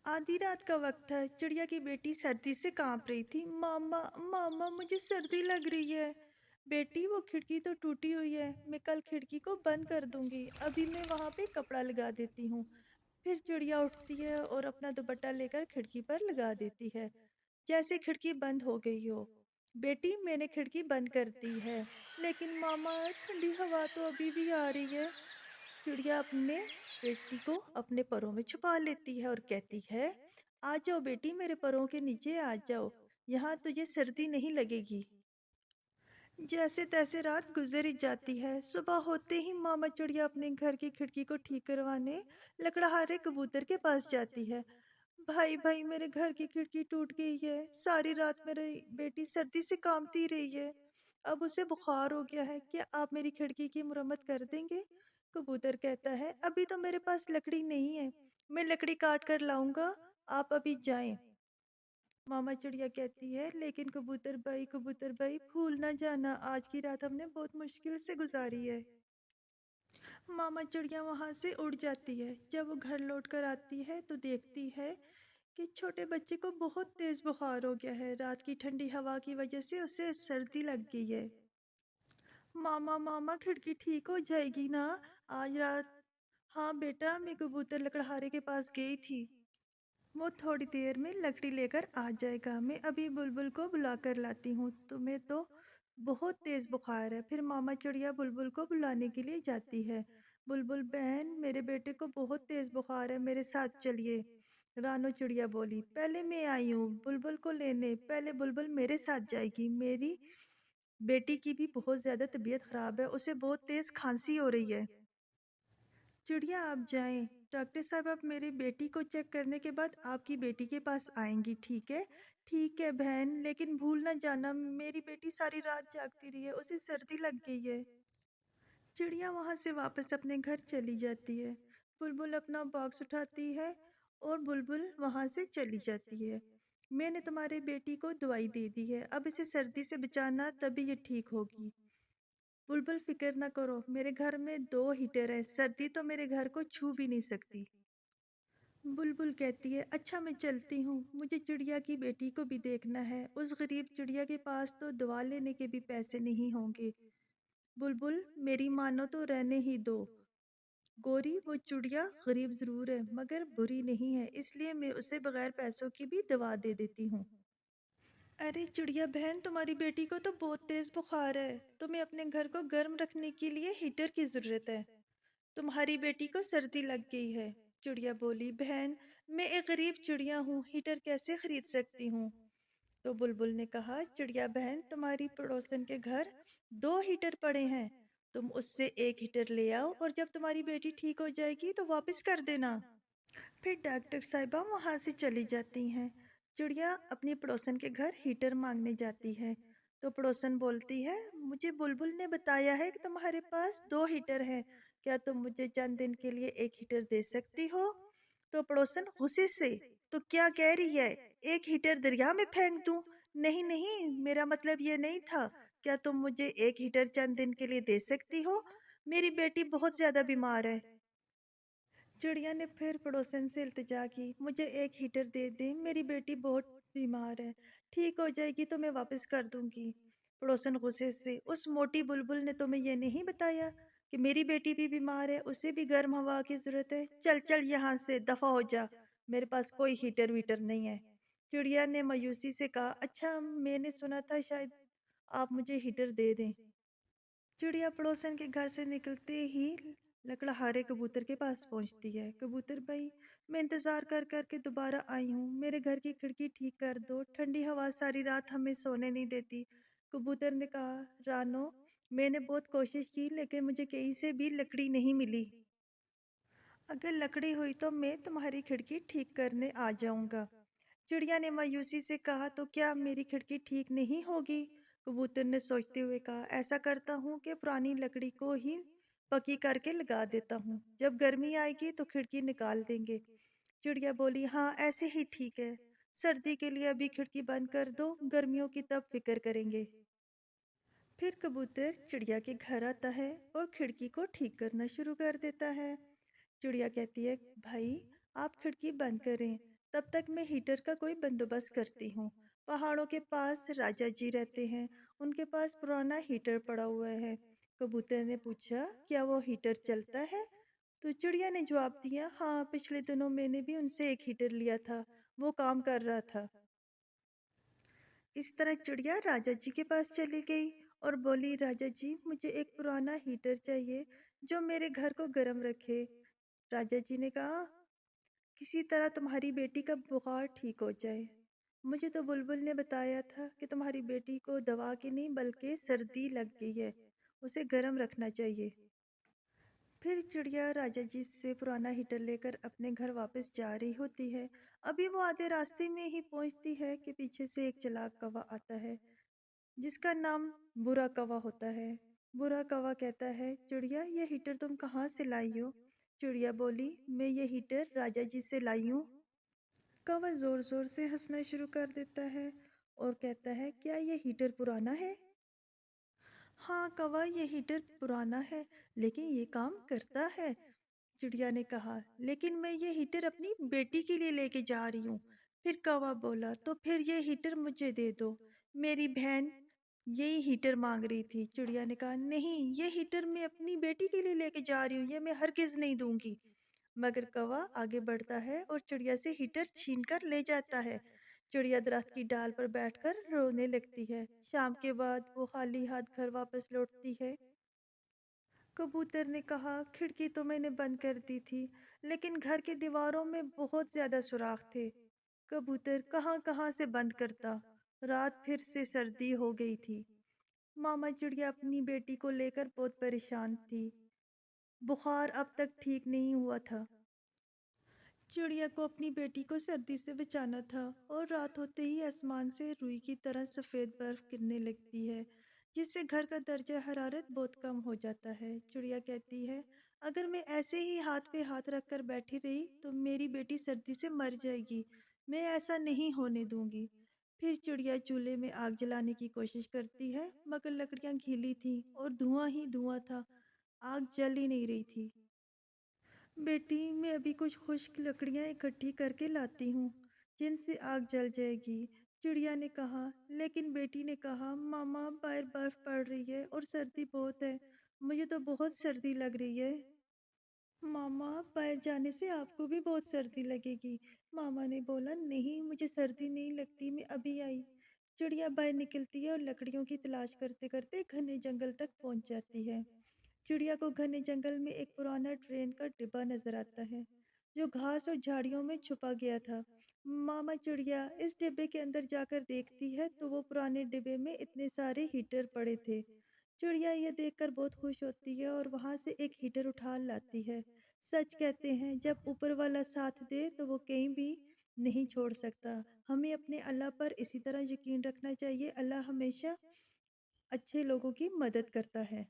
आधी रात का वक्त था। चिड़िया की बेटी सर्दी से कांप रही थी। मामा मामा मुझे सर्दी लग रही है। बेटी वो खिड़की तो टूटी हुई है, मैं कल खिड़की को बंद कर दूंगी। अभी मैं वहां पे कपड़ा लगा देती हूँ। फिर चिड़िया उठती है और अपना दुपट्टा लेकर खिड़की पर लगा देती है। जैसे खिड़की बंद हो गई हो। बेटी मैंने खिड़की बंद कर दी है, लेकिन मामा ठंडी हवा तो अभी भी आ रही है। चिड़िया अपने बेटी को अपने परों में छुपा लेती है और कहती है, आ जाओ बेटी, मेरे परों के नीचे आ जाओ। यहाँ तुझे सर्दी नहीं लगेगी। जैसे तैसे रात गुजर ही जाती है। सुबह होते ही मामा चिड़िया अपने घर की खिड़की को ठीक करवाने लकड़हारे कबूतर के पास जाती है। भाई भाई, मेरे घर की खिड़की टूट गई है। सारी रात मेरी बेटी सर्दी से कांपती रही है। अब उसे बुखार हो गया है। क्या आप मेरी खिड़की की मुरम्मत कर देंगे? कबूतर कहता है, अभी तो मेरे पास लकड़ी नहीं है, मैं लकड़ी काट कर लाऊंगा, आप अभी जाएं। मामा चिड़िया कहती है, लेकिन कबूतर भाई भूल ना जाना, आज की रात हमने बहुत मुश्किल से गुजारी है। मामा चिड़िया वहां से उड़ जाती है। जब वो घर लौट कर आती है तो देखती है कि छोटे बच्चे को बहुत तेज बुखार हो गया है। रात की ठंडी हवा की वजह से उसे सर्दी लग गई है। मामा मामा खिड़की ठीक हो जाएगी ना आज रात? हाँ बेटा, मैं कबूतर लकड़हारे के पास गई थी, वो थोड़ी देर में लकड़ी लेकर आ जाएगा। मैं अभी बुलबुल को बुला कर लाती हूँ, तुम्हें तो बहुत तेज बुखार है। फिर मामा चिड़िया बुलबुल को बुलाने के लिए जाती है। बुलबुल बहन, मेरे बेटे को बहुत तेज बुखार है, मेरे साथ चलिए। रानो चिड़िया बोली, पहले मैं आई हूँ बुलबुल को लेने, पहले बुलबुल मेरे साथ जाएगी। मेरी बेटी की भी बहुत ज्यादा तबीयत खराब है, उसे बहुत तेज खांसी हो रही है। चिड़िया आप जाएं, डॉक्टर साहब आप मेरी बेटी को चेक करने के बाद आपकी बेटी के पास आएंगी, ठीक है? ठीक है बहन, लेकिन भूल ना जाना, मेरी बेटी सारी रात जागती रही है, उसे सर्दी लग गई है। चिड़िया वहां से वापस अपने घर चली जाती है। बुलबुल अपना बॉक्स उठाती है और बुलबुल वहां से चली जाती है। मैंने तुम्हारी बेटी को दवाई दे दी है, अब इसे सर्दी से बचाना, तभी ये ठीक होगी। बुलबुल फिक्र ना करो, मेरे घर में 2 हीटर है, सर्दी तो मेरे घर को छू भी नहीं सकती। बुलबुल कहती है, अच्छा मैं चलती हूँ, मुझे चिड़िया की बेटी को भी देखना है, उस गरीब चिड़िया के पास तो दवा लेने के भी पैसे नहीं होंगे। बुलबुल मेरी मानो तो रहने ही दो। गोरी, वो चिड़िया गरीब जरूर है मगर बुरी नहीं है, इसलिए मैं उसे बगैर पैसों की भी दवा दे देती हूँ। अरे चिड़िया बहन, तुम्हारी बेटी को तो बहुत तेज बुखार है, तुम्हें अपने घर को गर्म रखने के लिए हीटर की जरूरत है। तुम्हारी बेटी को सर्दी लग गई है। चिड़िया बोली, बहन मैं एक गरीब चिड़िया हूँ, हीटर कैसे खरीद सकती हूँ? तो बुलबुल ने कहा, चिड़िया बहन तुम्हारी पड़ोसन के घर 2 हीटर पड़े हैं, तुम उससे एक हीटर ले आओ और जब तुम्हारी बेटी ठीक हो जाएगी तो वापस कर देना। फिर डॉक्टर साहिबा वहां से चली जाती हैं। चिड़िया अपनी पड़ोसन के घर हीटर मांगने जाती है। तो पड़ोसन बोलती है, मुझे बुलबुल ने बताया है कि तुम्हारे पास 2 हीटर हैं, क्या तुम मुझे चंद दिन के लिए एक हीटर दे सकती हो? तो पड़ोसन गुस्से से, तो क्या कह रही है, एक हीटर दरिया में फेंक दूं? नहीं नहीं, मेरा मतलब ये नहीं था। क्या तुम मुझे एक हीटर चंद दिन के लिए दे सकती हो? मेरी बेटी बहुत ज्यादा बीमार है। चिड़िया ने फिर पड़ोसन से इल्तिजा की, मुझे एक हीटर दे दे, मेरी बेटी बहुत बीमार है, ठीक हो जाएगी तो मैं वापस कर दूंगी। पड़ोसन गुस्से से, उस मोटी बुलबुल ने तुम्हें यह नहीं बताया कि मेरी बेटी भी बीमार है, उसे भी गर्म हवा की जरूरत है? चल चल यहाँ से दफा हो जा, मेरे पास कोई हीटर वीटर नहीं है। चिड़िया ने मायूसी से कहा, अच्छा मैंने सुना था शायद आप मुझे हीटर दे दें। चिड़िया पड़ोसन के घर से निकलते ही लकड़हारे कबूतर के पास पहुंचती है। कबूतर भाई, मैं इंतजार कर कर के दोबारा आई हूँ, मेरे घर की खिड़की ठीक कर दो, ठंडी हवा सारी रात हमें सोने नहीं देती। कबूतर ने कहा, रानो मैंने बहुत कोशिश की लेकिन मुझे कहीं से भी लकड़ी नहीं मिली। अगर लकड़ी हुई तो मैं तुम्हारी खिड़की ठीक करने आ जाऊंगा। चिड़िया ने मायूसी से कहा, तो क्या मेरी खिड़की ठीक नहीं होगी? कबूतर ने सोचते हुए कहा, ऐसा करता हूँ कि पुरानी लकड़ी को ही पकी करके लगा देता हूँ, जब गर्मी आएगी तो खिड़की निकाल देंगे। चिड़िया बोली, हाँ ऐसे ही ठीक है, सर्दी के लिए अभी खिड़की बंद कर दो, गर्मियों की तब फिक्र करेंगे। फिर कबूतर चिड़िया के घर आता है और खिड़की को ठीक करना शुरू कर देता है। चिड़िया कहती है, भाई आप खिड़की बंद करें, तब तक मैं हीटर का कोई बंदोबस्त करती हूँ। पहाड़ों के पास राजा जी रहते हैं, उनके पास पुराना हीटर पड़ा हुआ है। कबूतर ने पूछा, क्या वो हीटर चलता है? तो चिड़िया ने जवाब दिया, हाँ, पिछले दिनों मैंने भी उनसे एक हीटर लिया था, वो काम कर रहा था। इस तरह चिड़िया राजा जी के पास चली गई और बोली, राजा जी, मुझे एक पुराना हीटर चाहिए जो मेरे घर को गर्म रखे। राजा जी ने कहा, किसी तरह तुम्हारी बेटी का बुखार ठीक हो जाए। मुझे तो बुलबुल ने बताया था कि तुम्हारी बेटी को दवा की नहीं बल्कि सर्दी लग गई है, उसे गर्म रखना चाहिए। फिर चिड़िया राजा जी से पुराना हीटर लेकर अपने घर वापस जा रही होती है। अभी वो आधे रास्ते में ही पहुंचती है कि पीछे से एक चालाक कौवा आता है, जिसका नाम बुरा कौवा होता है। बुरा कौवा कहता है, चिड़िया, ये हीटर तुम कहाँ से लाई हो? चिड़िया बोली, मैं ये हीटर राजा जी से लाई हूँ। कौवा जोर जोर से हंसना शुरू कर देता है और कहता है, क्या ये हीटर पुराना है? हाँ कौवा, ये हीटर पुराना है, लेकिन ये काम करता है। चिड़िया ने कहा, लेकिन मैं ये हीटर अपनी बेटी के लिए लेके जा रही हूँ। फिर कौवा बोला, तो फिर ये हीटर मुझे दे दो, मेरी बहन यही हीटर मांग रही थी। चिड़िया ने कहा, नहीं, ये हीटर मैं अपनी बेटी के लिए लेके जा रही हूँ, ये मैं हरगिज नहीं दूंगी। मगर कौवा आगे बढ़ता है और चिड़िया से हीटर छीन कर ले जाता है। चिड़िया दरख्त की डाल पर बैठकर रोने लगती है। शाम के बाद वो खाली हाथ घर वापस लौटती है। कबूतर ने कहा, खिड़की तो मैंने बंद कर दी थी, लेकिन घर की दीवारों में बहुत ज्यादा सुराख थे। कबूतर कहाँ कहाँ से बंद करता। रात फिर से सर्दी हो गई थी। मामा चिड़िया अपनी बेटी को लेकर बहुत परेशान थी। बुखार अब तक ठीक नहीं हुआ था। चिड़िया को अपनी बेटी को सर्दी से बचाना था और रात होते ही आसमान से रुई की तरह सफ़ेद बर्फ गिरने लगती है, जिससे घर का दर्जा हरारत बहुत कम हो जाता है। चिड़िया कहती है, अगर मैं ऐसे ही हाथ पे हाथ रख कर बैठी रही तो मेरी बेटी सर्दी से मर जाएगी। मैं ऐसा नहीं होने दूंगी। फिर चिड़िया चूल्हे में आग जलाने की कोशिश करती है, मगर लकड़ियाँ गीली थी और धुआं ही धुआं था। आग जल ही नहीं रही थी। बेटी, मैं अभी कुछ खुश्क लकड़ियाँ इकट्ठी करके लाती हूँ, जिनसे आग जल जाएगी। चिड़िया ने कहा। लेकिन बेटी ने कहा, मामा, बाहर बर्फ पड़ रही है और सर्दी बहुत है, मुझे तो बहुत सर्दी लग रही है। मामा, बाहर जाने से आपको भी बहुत सर्दी लगेगी। मामा ने बोला, नहीं, मुझे सर्दी नहीं लगती, मैं अभी आई। चिड़िया बाहर निकलती है और लकड़ियों की तलाश करते करते घने जंगल तक पहुंच जाती है। चिड़िया को घने जंगल में एक पुराना ट्रेन का डिब्बा नजर आता है, जो घास और झाड़ियों में छुपा गया था। मामा चिड़िया इस डिब्बे के अंदर जाकर देखती है तो वो पुराने डिब्बे में इतने सारे हीटर पड़े थे। चिड़िया ये देखकर बहुत खुश होती है और वहां से एक हीटर उठा लाती है। सच कहते हैं, जब ऊपर वाला साथ दे तो वो कहीं भी नहीं छोड़ सकता। हमें अपने अल्लाह पर इसी तरह यकीन रखना चाहिए। अल्लाह हमेशा अच्छे लोगों की मदद करता है।